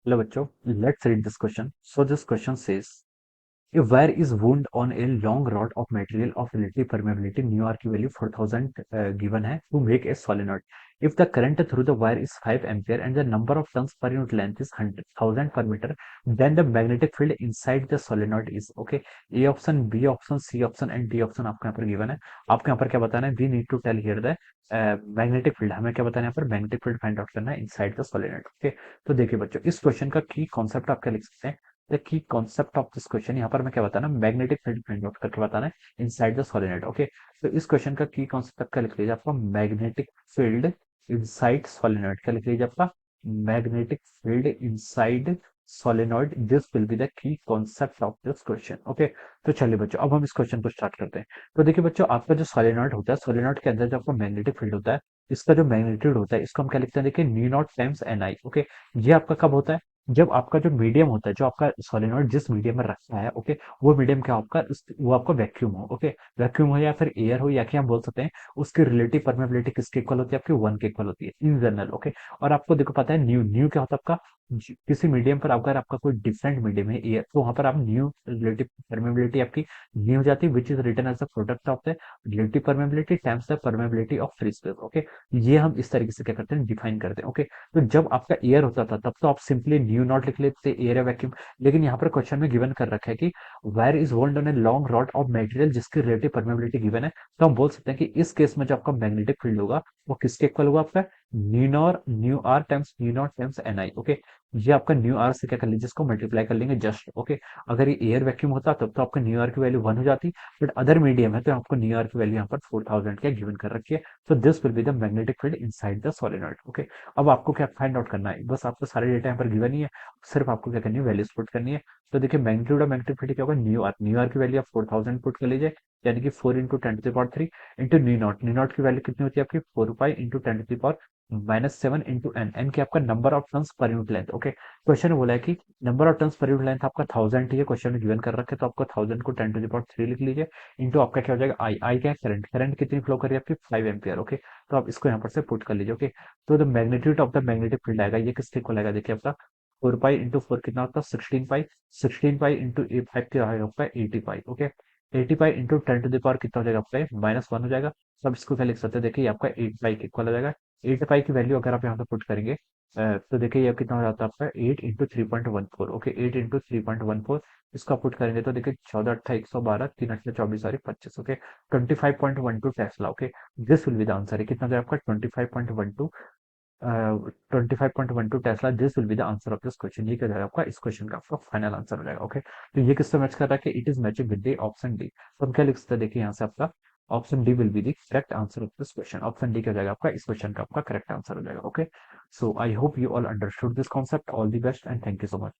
Hello bachcho, let's read this question. So this question says, if wire is wound on a long rod of material of relative permeability, nu r की value 4000 given है to make a solenoid. If the current through the wire is 5 ampere and the number of turns per unit length is 100,000 per meter, then the magnetic field inside the solenoid is okay. A option, B option, C option and D option आपको यहाँ पर given है. आपको यहाँ पर क्या बताना है? We need to tell here the magnetic field. हमें क्या बताना है यहाँ पर? Magnetic field find out करना है inside the solenoid. Okay. तो देखिए बच्चों, इस क्वेश्चन का की कॉन्सेप्ट आप क्या लिख सकते हैं? The key concept of this question, यहाँ पर मैं क्या बताना, मैग्नेटिक फील्ड फाइंड आउट करके बताना है इनसाइड द सोलेनोइड. ओके, तो इस क्वेश्चन का की कॉन्सेप्ट क्या लिख लीजिए आपका? Magnetic field inside solenoid. क्या लिख लीजिए आपका? Magnetic field inside solenoid. This will be the key concept of this question. Okay, तो चलिए बच्चों, अब हम इस क्वेश्चन को स्टार्ट करते हैं. तो देखिए बच्चों, आपका जो सोलेनोइड होता है, सोलेनोइड के अंदर जो आपका मैग्नेटिक फील्ड होता है, इसका जो मैग्नीट्यूड होता है, इसको हम क्या लिखते हैं? देखिए, new naught times N I. Okay, ये आपका कब होता है? जब आपका जो मीडियम होता है, जो आपका सोलेनोइड जिस मीडियम में रखा है, ओके, वो मीडियम क्या आपका, वो आपका वैक्यूम हो. ओके, वैक्यूम हो या फिर एयर हो, या कि हम बोल सकते हैं उसकी रिलेटिव परमेबिलिटी किसके इक्वल होती है? आपकी 1 के इक्वल होती है इन जनरल. ओके, और आपको देखो पता है न्यू न्यू क्या होता है आपका? किसी मीडियम पर अगर आपका कोई डिफरेंट मीडियम है एयर, तो वहां पर आप न्यू रिलेटिव परमेबिलिटी आपकी न्यू हो जाती है, which is written as the product of the relative permeability times the permeability of free space. Okay, ये हम इस तरीके से क्या करते हैं? डिफाइन करते हैं. ओके, तो जब आपका एयर होता था तब तो आप सिंपली न्यू नॉट लिख लेते, एयर या वैक्यूम. लेकिन यहाँ पर क्वेश्चन में गिवन कर रखा है कि wire is wound on a long rod of material जिसकी रिलेटिव परमेबिलिटी गिवन है, तो हम बोल सकते हैं कि इस केस में जो आपका मैग्नेटिक फील्ड होगा वो किसके इक्वल होगा? आपका mu R times mu naught times N I. Okay, ये आपका न्यू आर से क्या कर लीजिए? इसको मल्टीप्लाई कर लेंगे जस्ट. ओके, अगर ये एयर वैक्यूम होता तब तो आपका न्यू आर की वैल्यू 1 हो जाती, बट अदर मीडियम है तो आपको न्यू आर की वैल्यू यहाँ पर 4000 क्या गिवन कर रखी है. तो this will be the magnetic field inside the solenoid. Okay, अब आपको क्या फाइंड आउट करना है? बस आपको सारे डेटा यहाँ पर गिवन ही है, सिर्फ आपको क्या करनी है? वैल्यूज पुट करनी है. तो देखिए, मैग्नीट्यूड ऑफ मैग्नेटिक फील्ड क्या होगा? न्यू आर की वैल्यू आप 4000 पुट कर लीजिए, यानी कि 4 into 10 to the power 3 into mu naught की वैल्यू कितनी होती है आपकी? 4 pi into 10 to the power -7 इंटू एन. एन की आपका number of turns per unit length. Okay, question में बोला है कि number of turns per unit length आपका 1000 ही है, क्वेश्चन में गिवन कर रखे हैं, तो आपको 1000 को 10 to the power 3 लिख लीजिए, इंटू आपका क्या हो जाएगा? आई. आई क्या है? करंट. करंट कितनी फ्लो कर रही है आपकी? 5 एम्पियर. ओके, तो आप इसको यहाँ पर से पुट कर लीजिए. ओके, तो the magnitude of the magnetic field आएगा, ये किसके इक्वल आएगा? देखिए आपका 4 पाई इंटू 4 कितना होता है? 16 पाई. 16 पाई इंटू 5 क्या आएगा आपका? 80 pi. Okay, 80 pi into 10 to the power कितना हो जाएगा आपका? -1 हो जाएगा. तो अब इसको क्या लिख सकते हैं? देखिए, ये आपका 8 पाई के इक्वल हो जाएगा. 8 पाई की वैल्यू अगर आप यहाँ पे पुट करेंगे, तो देखिए ये कितना हो जाता है आपका? 8 इंटू 3.14. ओके, 8 इंटू 3.14, इसको आप पुट करेंगे तो देखिए 14 अट्ठा 112, 3 अट्ठा 24 sorry 25. Okay, 25.12 Tesla. Okay, this will be the answer है. कितना हो जाएगा आपका? 25.12, 25.12 Tesla. This will be the answer of this question. ये क्या हो जाएगा आपका? इस क्वेश्चन का आपका फाइनल आंसर हो जाएगा. ओके, तो ये किससे मैच कर रहा है? कि it is matching with the option D. तो हम क्या लिख सकते हैं? देखिए यहाँ से आपका option D will be the correct answer of this question. Option D क्या हो जाएगा आपका? इस क्वेश्चन का आपका करेक्ट आंसर हो जाएगा. Okay, so I hope you all understood this concept. All the best and thank you so much.